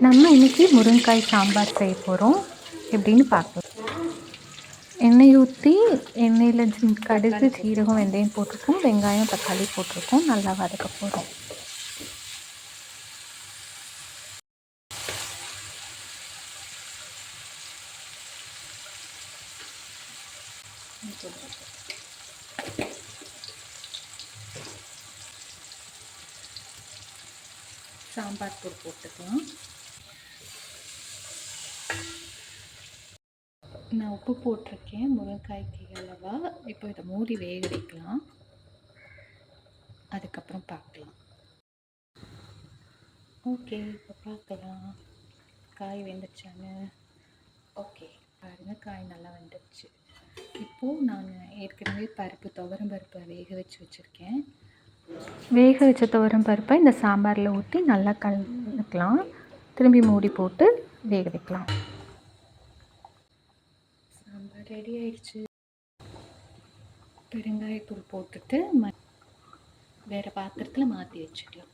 நம்ம இன்றைக்கி முருங்கைக்காய் சாம்பார் செய்ய போகிறோம். எப்படின்னு பார்க்கலாம். எண்ணெய் ஊற்றி எண்ணெயில் கடுகு, சீரகம், வெந்தயம் போட்டிருக்கோம். வெங்காயம், தக்காளி போட்டிருக்கோம். நல்லா வதக்க போகிறோம். சாம்பார் தூள் போட்டுக்கலாம். நான் உப்பு போட்டிருக்கேன் முருங்கைக்காய்க்கு அளவா. இப்போ இதை மூடி வேக வைக்கலாம். அதுக்கப்புறம் பார்க்கலாம். ஓகே, இப்போ பார்க்கலாம் காய் வெந்துச்சான்னு. ஓகே, பாருங்கள், காய் நல்லா வெந்துடுச்சு. இப்போது நான் ஏற்கனவே துவரம் பருப்பை வேக வச்சு வச்சுருக்கேன். வேக வச்ச துவரம் பருப்பை இந்த சாம்பாரில் ஊற்றி நல்லா கலந்துக்கலாம். திரும்பி மூடி போட்டு வேக வைக்கலாம். சாம்பார் ரெடி ஆயிடுச்சு. பெருங்காயத்தூள் போட்டுட்டு வேறு பாத்திரத்தில் மாற்றி வச்சுக்கலாம்.